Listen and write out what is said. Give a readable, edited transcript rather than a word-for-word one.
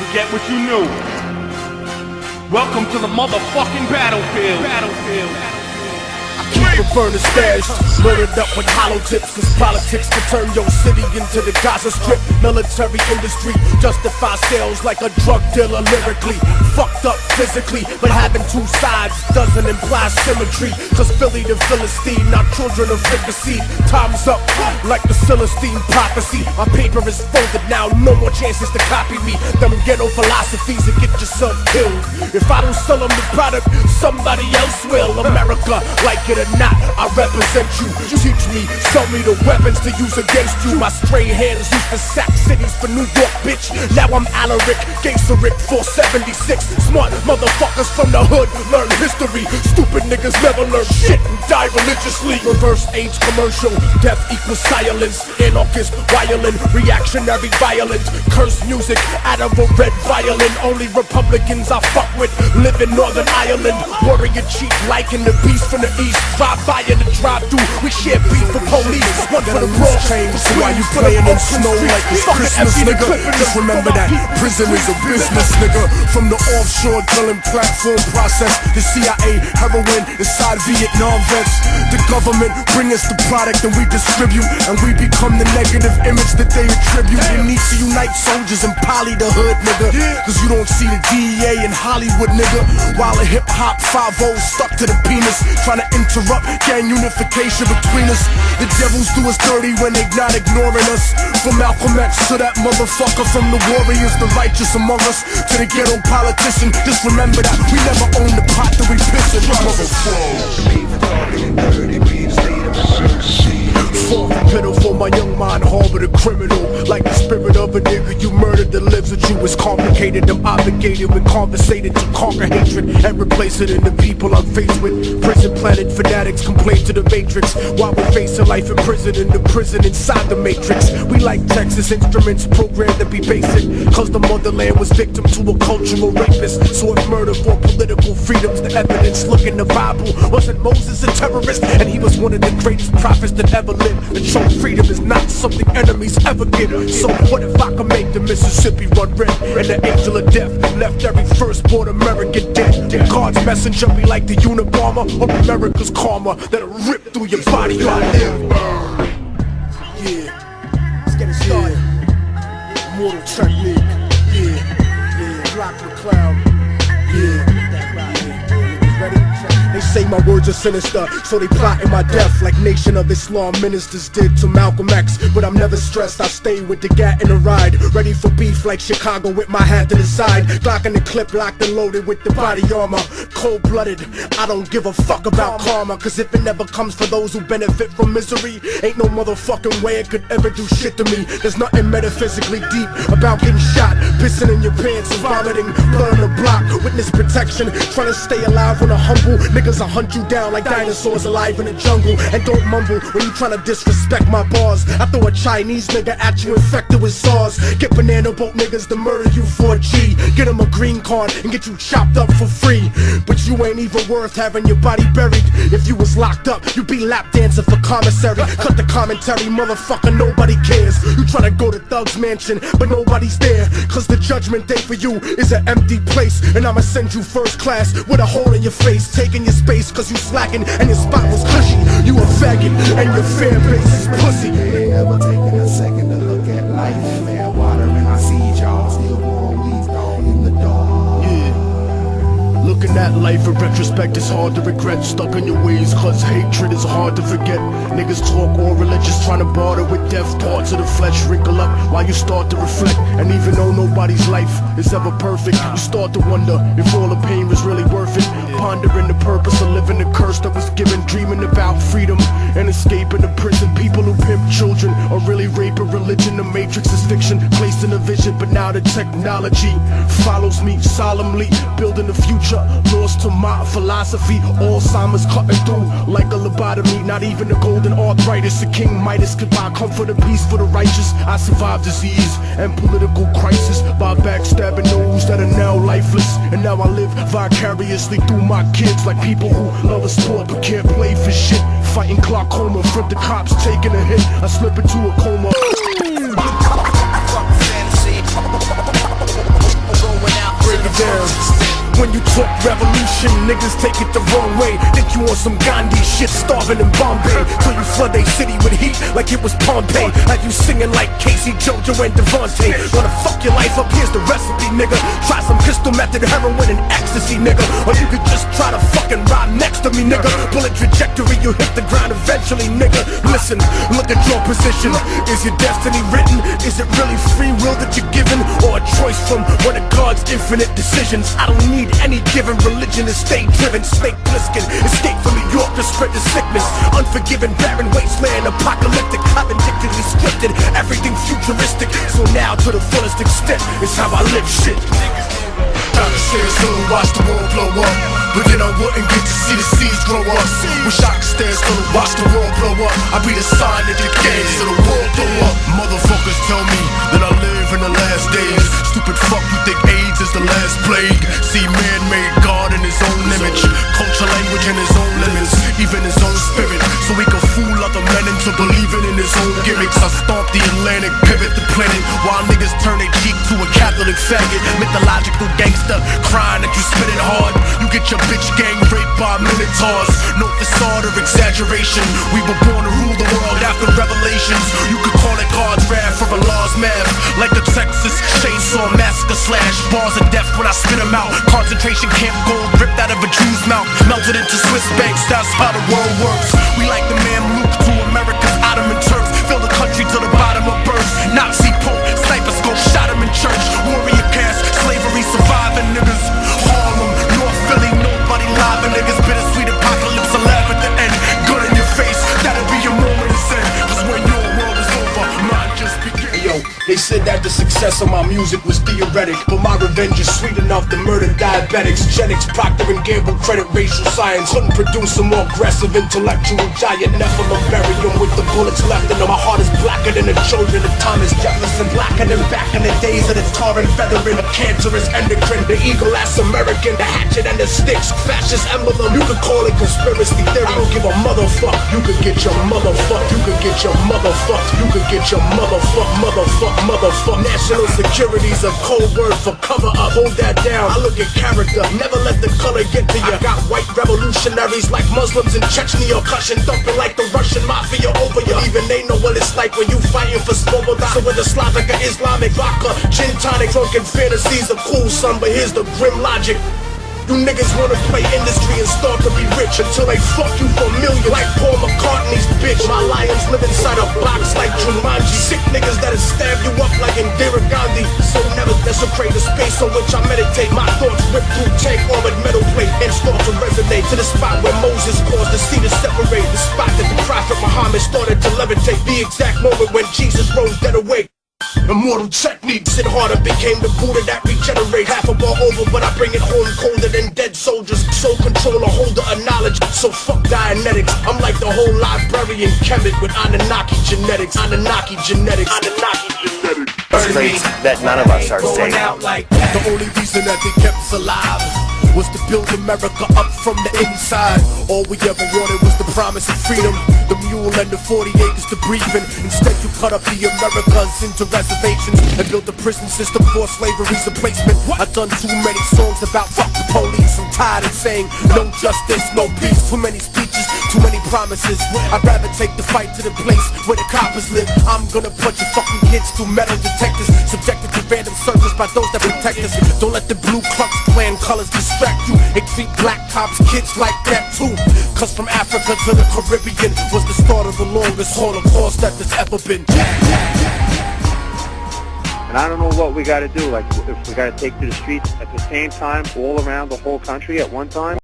forget what you knew. Welcome to the motherfucking battlefield. Keep a burner stashed, loaded up with hollow tips, cause politics can turn your city into the Gaza Strip. Military industry justify sales like a drug dealer lyrically. Fucked up physically, but having two sides doesn't imply symmetry. Cause Philly to Philistine, not children of fricassee. Time's up, like the Celestine prophecy. My paper is folded now, no more chances to copy me. Them ghetto philosophies and get yourself killed. If I don't sell them the product, somebody else will. America, like it or not, I represent you. Teach me, sell me the weapons to use against you. My stray hands used to sack cities for New York, bitch. Now I'm Alaric, Gayseric, 476. Smart motherfuckers from the hood learn history. Stupid niggas never learn shit and die religiously. Reverse age commercial, death equals silence. Anarchist, violent, reactionary violent. Curse music out of a red violin. Only Republicans I fuck with live in Northern Ireland. Warrior chief liking the beast from the east. Drive by in the drive-thru, we share beef for police. One for the broad change, so why you playing in snow like it's Christmas, nigga? Just remember that prison is a business, nigga. From the offshore drilling platform process, the CIA, heroin inside Vietnam vets. The government bring us the product and we distribute, and we become the negative image that they attribute. You need to unite soldiers and poly the hood, nigga. Cause you don't see the DEA in Hollywood, nigga. While a hip-hop 5-0 stuck to the penis, trying to interrupt gang unification between us. The devils do us dirty when they not ignoring us. From Malcolm X to that motherfucker, from the warriors, the righteous among us, to the ghetto politician. Just remember that we never own the pot that we piss in. Far from pitiful, my young mind harbored a criminal. Like the spirit of a nigga you murdered that lives with you is complicated. I'm obligated with conversated to conquer hatred and replace it in the people I'm faced with. Prison planet fanatics complain to the matrix while we're facing life in prison inside the matrix. We like Texas instruments programmed to be basic, cause the motherland was victim to a cultural rapist. So if murder for political freedom's the evidence, look in the Bible. Wasn't Moses a terrorist? And he was one of the greatest prophets that ever lived. And show freedom is not something enemies ever get. So what if I can make the Mississippi run red, and the angel of death left every firstborn American dead? And God's messenger be like the Unabomber or America's karma that'll rip through your body. Yeah, let's get it started. Immortal technique. Yeah, Rock the cloud. Yeah. Ready? They say my words are sinister, so they plotting my death like Nation of Islam ministers did to Malcolm X. But I'm never stressed, I stay with the gat in the ride, ready for beef like Chicago with my hat to the side. Glock in the clip, locked and loaded with the body armor. Cold-blooded, I don't give a fuck about karma, cause if it never comes for those who benefit from misery, ain't no motherfucking way it could ever do shit to me. There's nothing metaphysically deep about getting shot, pissing in your pants and vomiting blood on the block. Witness protection, trying to stay alive on a humble. Niggas will hunt you down like dinosaurs alive in the jungle. And don't mumble when you tryna disrespect my bars. I throw a Chinese nigga at you infected with SARS. Get banana boat niggas to murder you for a G. Get them a green card and get you chopped up for free. But you ain't even worth having your body buried. If you was locked up, you'd be lap dancing for commissary. Cut the commentary, motherfucker, nobody cares. You tryna go to Thug's mansion, but nobody's there. Cause the judgment day for you is an empty place. And I'ma send you first class with a hole in your face, taking your space cause you slacking and your spot was cushy. You a faggot and your fan base is pussy. Ain't never taking a second to look at life. Fair water and I see y'all still born leaves gone in the dark. Yeah, looking at life in retrospect is hard to regret. Stuck in your ways cause hatred is hard to forget. Niggas talk all religious trying to barter with death. Parts of the flesh wrinkle up while you start to reflect. And even though nobody's life is ever perfect, you start to wonder if all the pain was really worth it. Pondering the purpose of living the curse that was given. Dreaming about freedom and escaping the prison. People who pimp children are really raping religion. The matrix is fiction placed in a vision, but now the technology follows me solemnly. Building the future, lost to my philosophy. Alzheimer's cutting through like a lobotomy. Not even the golden arthritis of King Midas could buy comfort and peace for the righteous. I survived disease and political crisis by backstabbing those that are now lifeless. And now I live vicariously through my kids, like people who love a sport but can't play for shit. Fighting glaucoma from the cops taking a hit. I slip into a coma. niggas take it the wrong way. Think you on some Gandhi shit, starving in Bombay, till you flood they city with heat like it was Pompeii. Have you singing like Casey, JoJo, and Devontae. Wanna fuck your life up, here's the recipe, nigga. Try some crystal method, heroin, and ecstasy, nigga. Or you could just try to fucking ride next to me, nigga. Bullet trajectory, you hit the ground eventually, nigga. Listen, look at your position. Is your destiny written? Is it really free will that you're given? Or a choice from one of God's infinite decisions? I don't need any given religion to stay driven. Snake Plissken, escape from New York to spread the sickness. Unforgiven, barren wasteland, apocalyptic. I've been dictatedly scripted, everything futuristic. So now to the fullest extent is how I live shit. Time to say it's gonna watch the world blow up, but then I wouldn't get to see the seeds grow up. Wish I could stay still and watch the world blow up. I'd be the sign that the games of the world blow up. Motherfuckers tell me that I live in the last days. Stupid fuck, you think AIDS is the last plague? See, man made God in his own image, culture, language, and his own limits, even his own spirit, so he could fool other men into believing in his own gimmicks. I stomp the Atlantic, pivot the planet, while niggas turn their cheek to a Catholic faggot. Mythological gangster, crying that you spit it hard. You get your bitch gang raped by minotaurs. No facade or exaggeration. We were born to rule the world after revelations. You could call it God's wrath for Allah's math, like the Texas Chainsaw Massacre slash. Bars of death when I spit them out. Concentration camp gold ripped out of a Jew's mouth, melted into Swiss banks. That's how the world works. We like the man Luke to America's Ottoman Turks. Fill the country to the bottom of birth. Nazi Pope, sniper scope, shot him in church. Warrior caste, slavery surviving niggas. Harlem, North Philly, nobody live and niggas. Bittersweet apocalypse, a laugh at the end. Gun in your face, that'll be your moment of sin. Cause when your world is over, mine just began. Yo, they said that the success of my music was theoretic, but my revenge is sweet enough to murder diabetics. Genetics, Procter & Gamble, credit racial science. Couldn't produce a more aggressive intellectual giant. Nephilim, bury him with the bullets left in him. My heart is blacker than the children of Thomas Jefferson. Blacker than back in the days of the tar and feathering. A cancerous endocrine, the eagle-ass American, the hatchet and the sticks. Fascist emblem, you could call it conspiracy theory. I don't give a motherfuck. You could get your motherfuck. You could get your motherfuck. You could get your motherfuck, motherfuck, motherfuck. National security's a code word for cover up. Hold that down. I look at character. Never let the color get to you. I got white revolutionaries like Muslims in Chechnya, cushion thumping like the Russian mafia over you. Even they know what it's like when you fighting for Svoboda. So with the Slavic or Islamic vodka, gin tonic, drunken fantasies are cool, son, but here's the grim logic. You niggas wanna play industry and start to be rich until they fuck you for millions, like Paul McCartney's bitch. My lions live inside a box like Jumanji. Sick niggas that'll stab you up like Indira Gandhi. So never desecrate the space on which I meditate. My thoughts rip through tank armored metal plate and start to resonate to the spot where Moses caused the sea to separate. The spot that the prophet Muhammad started to levitate. The exact moment when Jesus rose dead awake. Immortal techniques, it harder became the Buddha that regenerates. Half a bar over, but I bring it home colder than dead soldiers. Soul control, a holder of knowledge, so fuck Dianetics. I'm like the whole librarian Kemet with Anunnaki genetics. Anunnaki genetics. Anunnaki genetics. Traits that none of us are saying. The only reason that they kept us alive was to build America up from the inside. All we ever wanted was the promise of freedom, the mule and the 40 acres to breathe in. Instead you cut up the Americas into reservations and built a prison system for slavery's replacement. I've done too many songs about fuck the police. I'm tired of saying no justice, no peace. Too many speeches, too many promises. I'd rather take the fight to the place where the coppers live. I'm gonna put your fucking kids through metal detectors, subjected to random searches by those that protect us. Don't let the Blue Klux Klan colors distract you. They treat black cops, kids like that too. Cause from Africa to the Caribbean was the start of the longest Holocaust that there's ever been. And I don't know what we gotta do, like if we gotta take to the streets at the same time all around the whole country at one time.